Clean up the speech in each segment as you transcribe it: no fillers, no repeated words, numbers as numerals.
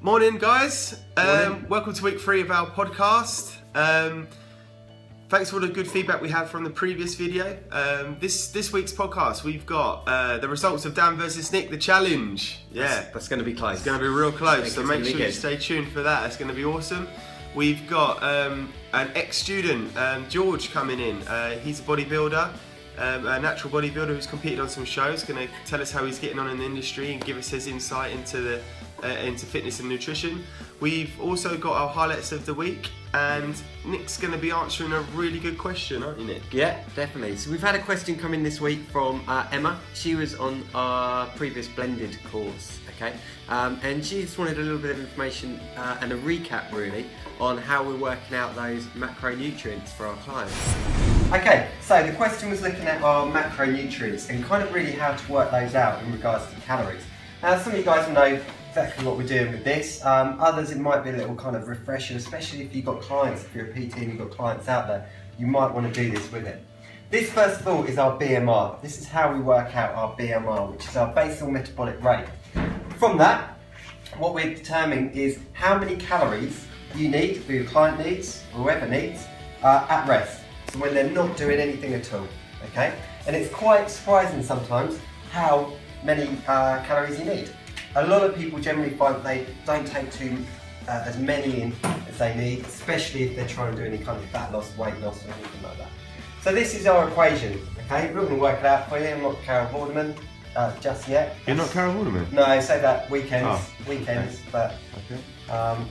Morning, guys. Morning. Welcome to week 3 of our podcast. Thanks for all the good feedback we had from the previous video. This week's podcast, we've got the results of Dan versus Nick, the challenge. Yeah, that's going to be close. It's going to be real close, so make sure you good. stay tuned for that. It's going to be awesome. We've got an ex-student, George, coming in. He's a bodybuilder, a natural bodybuilder who's competed on some shows. Going to tell us how he's getting on in the industry and give us his insight into fitness and nutrition. We've also got our highlights of the week, and Nick's going to be answering a really good question, aren't you, Nick? Yeah, definitely. So we've had a question come in this week from Emma. She was on our previous blended course, okay? And she just wanted a little bit of information and a recap, really, on how we're working out those macronutrients for our clients. Okay, so the question was looking at our macronutrients and kind of really how to work those out in regards to calories. Now, some of you guys will know exactly what we're doing with this. Others, it might be a little kind of refresher, especially if you've got clients, if you're a PT and you've got clients out there, you might want to do this with it. This, first of all, is our BMR. This is how we work out our BMR, which is our basal metabolic rate. From that, what we're determining is how many calories you need, or your client needs, or whoever needs, at rest. So when they're not doing anything at all, okay? And it's quite surprising sometimes how many calories you need. A lot of people generally find that they don't take as many in as they need, especially if they're trying to do any kind of fat loss, weight loss, or anything like that. So this is our equation, okay? We're not going to work it out for you. I'm not Carol Vorderman just yet. You're not Carol Vorderman? No, I say that weekends, okay. But okay.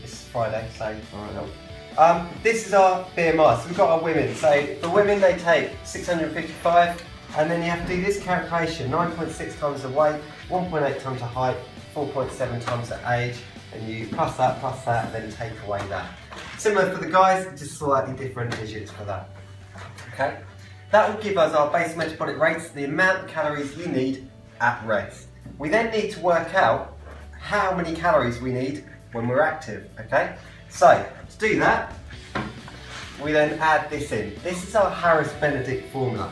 It's Friday, so. All right. This is our BMR. So we've got our women. So for women, they take 655, and then you have to do this calculation: 9.6 times the weight, 1.8 times the height, 4.7 times the age, and you plus that, and then take away that. Similar for the guys, just slightly different digits for that. Okay, that will give us our base metabolic rates, the amount of calories you need at rest. We then need to work out how many calories we need when we're active. Okay, so to do that, we then add this in. This is our Harris-Benedict formula.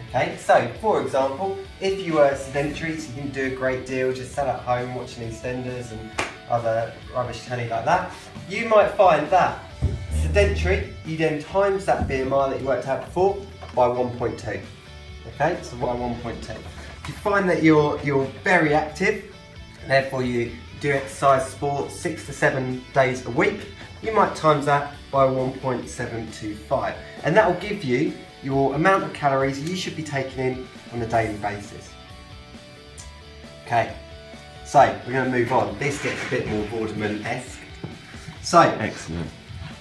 Okay, so for example, if you were sedentary, so you can do a great deal, just sat at home watching EastEnders and other rubbish telly like that, you might find that sedentary, you then times that BMR that you worked out before by 1.2. Okay, so by 1.2. If you find that you're very active, therefore you do exercise sport 6 to 7 days a week, you might times that by 1.725, and that will give you your amount of calories you should be taking in on a daily basis. Okay, so we're going to move on. This gets a bit more Vorderman-esque. So, Excellent.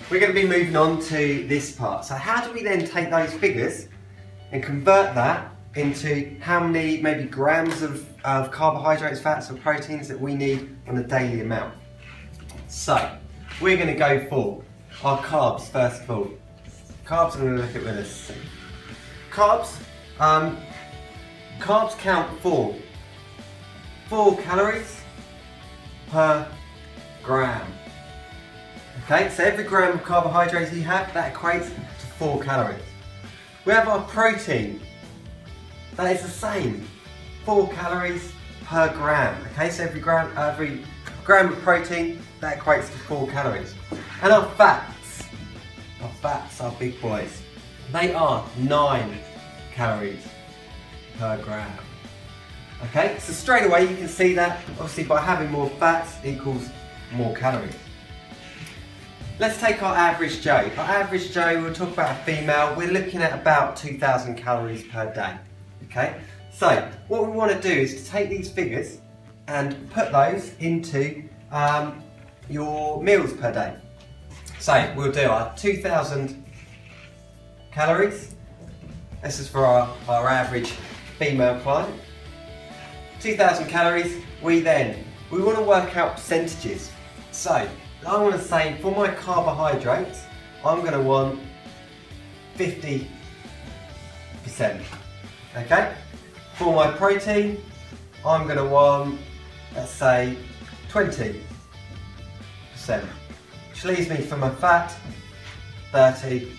we're going to be moving on to this part. So how do we then take those figures and convert that into how many maybe grams of carbohydrates, fats and proteins that we need on a daily amount? So, we're going to go for our carbs first of all. Carbs, I'm going to look at with us. Carbs count for 4 calories per gram. Okay, so every gram of carbohydrates you have, that equates to 4 calories. We have our protein. That is the same, 4 calories per gram. Okay, so every gram of protein, that equates to 4 calories. And our fats, our big boys, they are 9 calories per gram. Okay, so straight away you can see that obviously by having more fats equals more calories. Let's take our average Joe. Our average Joe, we'll talk about a female, we're looking at about 2,000 calories per day. Okay, so what we want to do is to take these figures and put those into your meals per day. So we'll do our 2,000 calories. This is for our average female client. 2,000 calories. We want to work out percentages. So I want to say for my carbohydrates, I'm going to want 50%. Okay? For my protein, I'm going to want, let's say, 20%. Which leaves me for my fat, 30%.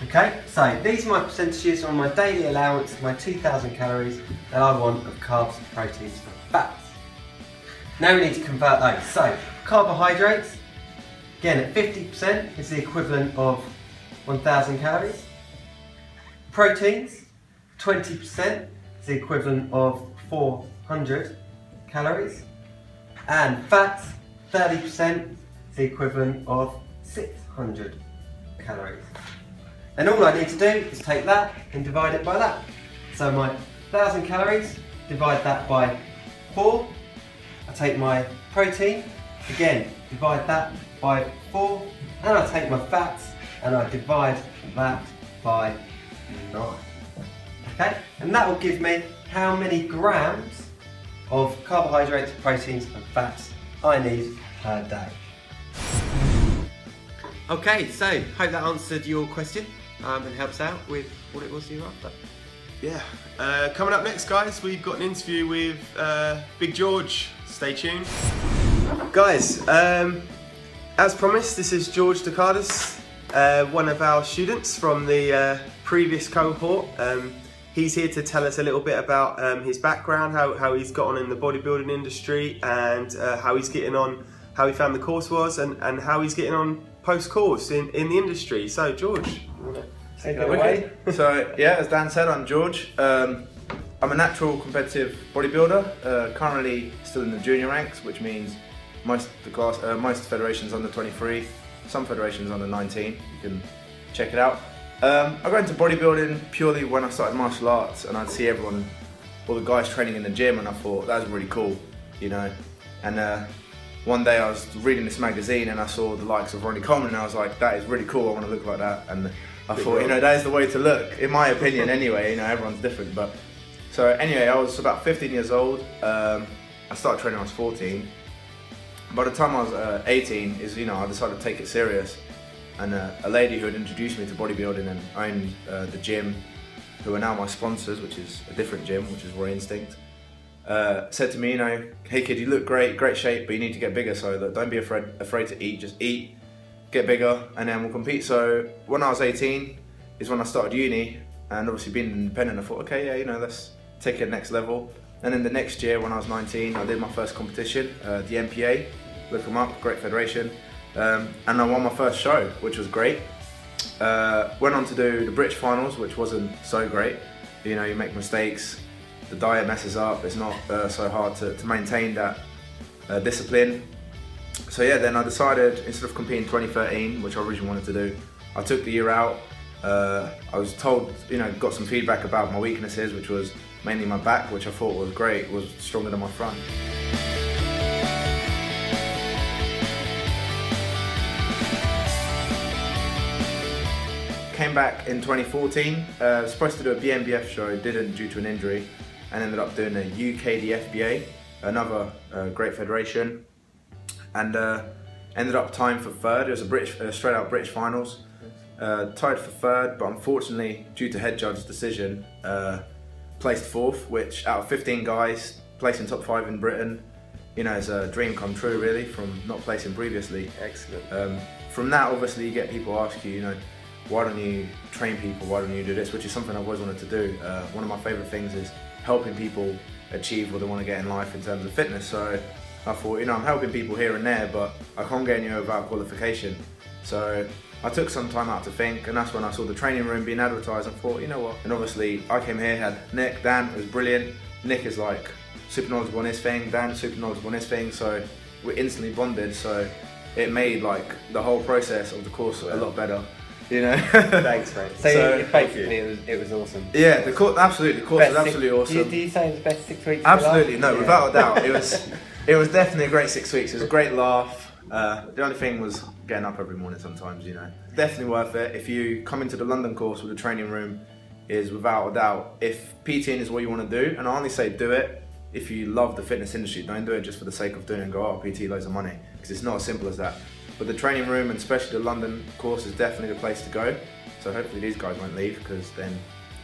Okay, so these are my percentages on my daily allowance, my 2,000 calories that I want of carbs, proteins, and fats. Now we need to convert those. So, carbohydrates, again at 50% is the equivalent of 1,000 calories. Proteins, 20% is the equivalent of 400 calories. And fats, 30% is the equivalent of 600 calories. And all I need to do is take that and divide it by that. So my 1,000 calories, divide that by 4. I take my protein, again, divide that by 4. And I take my fats and I divide that by 9. Okay? And that will give me how many grams of carbohydrates, proteins and fats I need per day. Okay, so hope that answered your question and helps out with what it was you're after. Yeah. Coming up next, guys, we've got an interview with Big George. Stay tuned. Guys, as promised, this is George Ducardis, one of our students from the previous cohort. He's here to tell us a little bit about his background, how he's got on in the bodybuilding industry, and how he's getting on, how he found the course was, and how he's getting on post-course in the industry. So, George, you want to take it away? So, yeah, as Dan said, I'm George. I'm a natural competitive bodybuilder, currently still in the junior ranks, which means most federations under 23, some federations under 19. You can check it out. I got into bodybuilding purely when I started martial arts, and I'd see all the guys training in the gym, and I thought that was really cool, you know. And one day I was reading this magazine and I saw the likes of Ronnie Coleman, and I was like, that is really cool, I want to look like that. And I thought, you know, that is the way to look, in my opinion anyway, you know, everyone's different. But so anyway, I was about 15 years old. I started training when I was 14. By the time I was 18, I decided to take it serious. And a lady who had introduced me to bodybuilding and owned the gym, who are now my sponsors, which is a different gym, which is Raw Instinct, said to me, you know, hey kid, you look great shape, but you need to get bigger, so don't be afraid to eat, just eat, get bigger, and then we'll compete. So when I was 18 is when I started uni, and obviously being independent, I thought, okay, yeah, you know, let's take it next level. And then the next year, when I was 19, I did my first competition, the MPA, look them up, great federation. And I won my first show, which was great. Went on to do the British finals, which wasn't so great. You know, you make mistakes, the diet messes up, it's not so hard to maintain that discipline. So yeah, then I decided, instead of competing in 2013, which I originally wanted to do, I took the year out. I was told, you know, got some feedback about my weaknesses, which was mainly my back, which I thought was great, was stronger than my front. Came back in 2014, was supposed to do a BMBF show, didn't due to an injury, and ended up doing a UKDFBA, another great federation, and ended up tying for third. It was a straight out British finals. Tied for third, but unfortunately, due to head judge's decision, placed fourth, which out of 15 guys, placing top 5 in Britain, you know, is a dream come true really, from not placing previously. Excellent. From that, obviously, you get people ask you know, why don't you train people, why don't you do this, which is something I've always wanted to do. One of my favourite things is helping people achieve what they want to get in life in terms of fitness. So I thought, you know, I'm helping people here and there, but I can't get anywhere without qualification. So I took some time out to think, and that's when I saw the training room being advertised and thought, you know what, and obviously I came here, had Nick, Dan, it was brilliant. Nick is like super knowledgeable on his thing, Dan super knowledgeable on his thing, so we instantly bonded, so it made like the whole process of the course a lot better. You know. Thanks, mate. So basically, it was awesome. Yeah, the course was absolutely awesome. Do you say it was the best 6 weeks? Absolutely, no, without a doubt. It was definitely a great 6 weeks. It was a great laugh. The only thing was getting up every morning sometimes, you know. Definitely worth it. If you come into the London course with the training room, is without a doubt, if PTing is what you want to do, and I only say do it if you love the fitness industry, don't do it just for the sake of doing it and go, oh, PT loads of money, because it's not as simple as that. But the training room, and especially the London course, is definitely the place to go. So hopefully these guys won't leave, because then,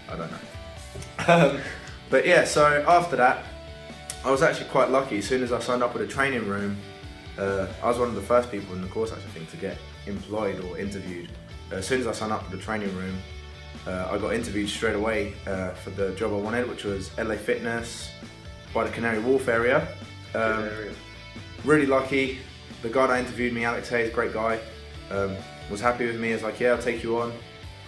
I don't know. But yeah, so after that, I was actually quite lucky. As soon as I signed up with a training room, I was one of the first people in the course, actually, I think, to get employed or interviewed. As soon as I signed up with the training room, I got interviewed straight away for the job I wanted, which was LA Fitness by the Canary Wharf area. really lucky. The guy that interviewed me, Alex Hayes, great guy, was happy with me. He was like, yeah, I'll take you on.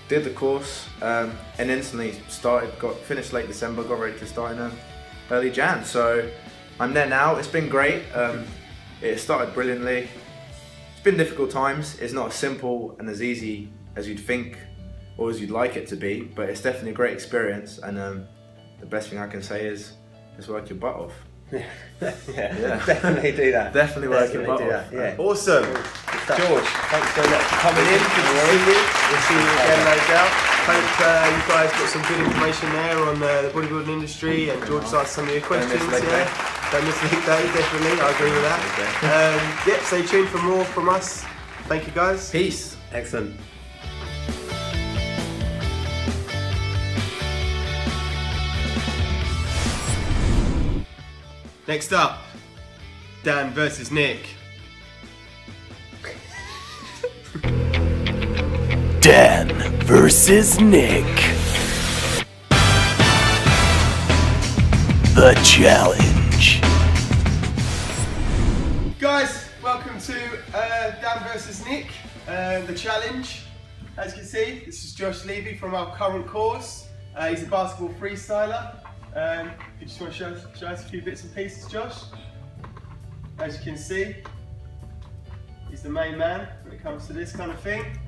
Did the course and instantly finished late December, got ready to start in early Jan. So I'm there now. It's been great. It started brilliantly. It's been difficult times. It's not as simple and as easy as you'd think or as you'd like it to be, but it's definitely a great experience. And the best thing I can say is just work your butt off. Yeah, definitely do that. Definitely work your butt off. Yeah. Awesome. George, thanks very much for coming in. Good to see you. We'll see you again, no doubt. Hope you guys got some good information there on the bodybuilding industry, and George asked some of your questions. Don't miss leg day, definitely. I agree with that. Yep, stay tuned for more from us. Thank you, guys. Peace. Excellent. Next up, Dan versus Nick. Dan versus Nick. The challenge. Guys, welcome to Dan versus Nick, the challenge. As you can see, this is Josh Levy from our current course. He's a basketball freestyler. You just want to show us a few bits and pieces, Josh? As you can see, he's the main man when it comes to this kind of thing.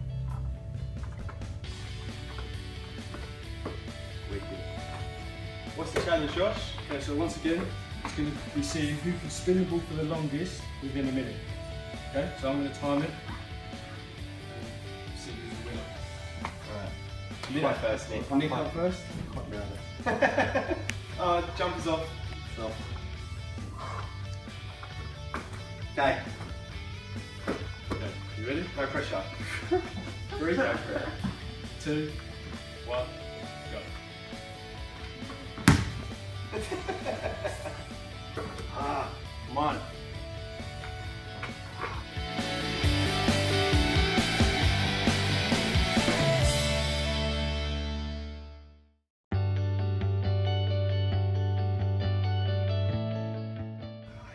What's the challenge, Josh? Okay, so once again, it's going to be seeing who can spin the ball for the longest within a minute. Okay, so I'm going to time it and see who's the winner. Right. Fight first, Nick. Nick up first. Quite nervous. Jumpers off. Okay. Okay, you ready? No pressure. 3, 2, 1, go. Come on.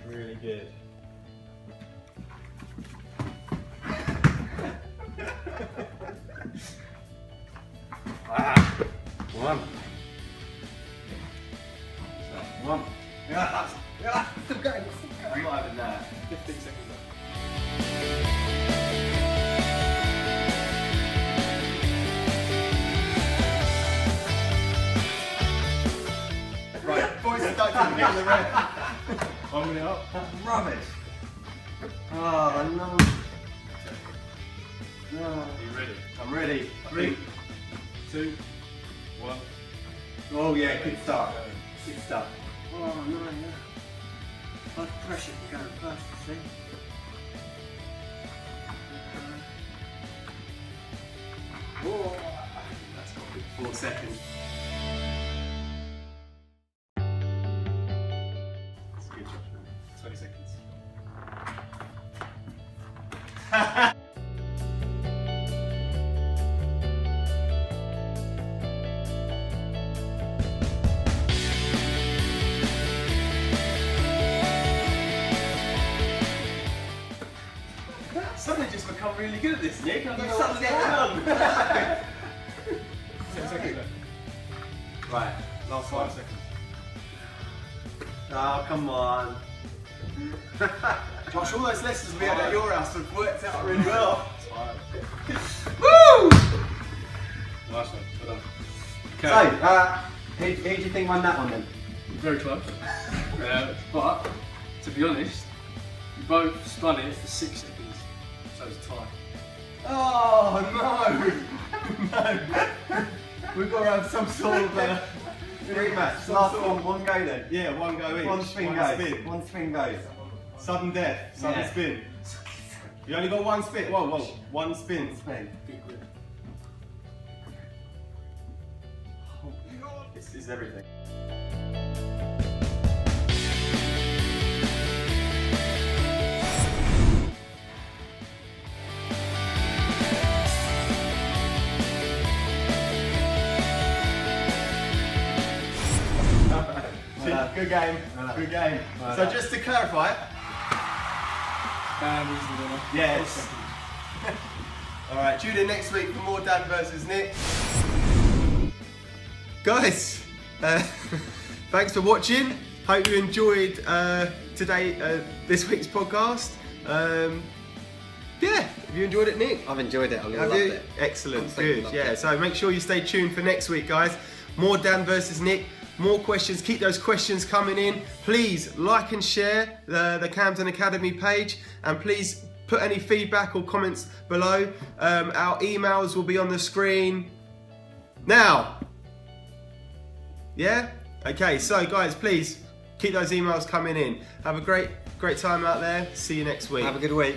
Really good. One. One. Yeah, still going. I'm not having that. 15 seconds left. Right, boys are stuck in the ref. 1 minute up. That's rubbish. Oh no. No. Are you ready? I'm ready. 3, 2, 1. Oh yeah, good start. Good start. Oh no, no. Blood pressure going first, you see. Oh, that's got to be 4 seconds. That's a good shot, man. 20 seconds. Suddenly just become really good at this, Nick. I don't know what's going on. 10 seconds left. Right, Last 5 seconds. oh come on. Josh, all those lessons we had at your house have worked out really well. Woo! Nice one. Well done. So, who do you think won that one then? Very close. But, to be honest, you both spun it for 6 seconds. So it's a tie. Oh no! No! We've got to have some sort of Rematch. some Last sort of- one go then. yeah, one go each. One spin goes. Spin. One spin goes. Sudden death, sudden Yeah. spin. You only got one spin. Whoa, whoa, one spin. Spin. This is everything. Good game, good game. So just to clarify, Dan is the winner. Yes. Alright, tune in next week for more Dan versus Nick. Guys, thanks for watching. Hope you enjoyed this week's podcast. Yeah, have you enjoyed it, Nick? I've enjoyed it. I Have loved you? it. Excellent, Absolutely good. loved Yeah, it. so make sure you stay tuned for next week, guys. More Dan versus Nick. More questions. Keep those questions coming in. Please like and share the Camden Academy page, and please put any feedback or comments below. Our emails will be on the screen now. Yeah? Okay, so guys, please keep those emails coming in. Have a great time out there. See you next week. Have a good week.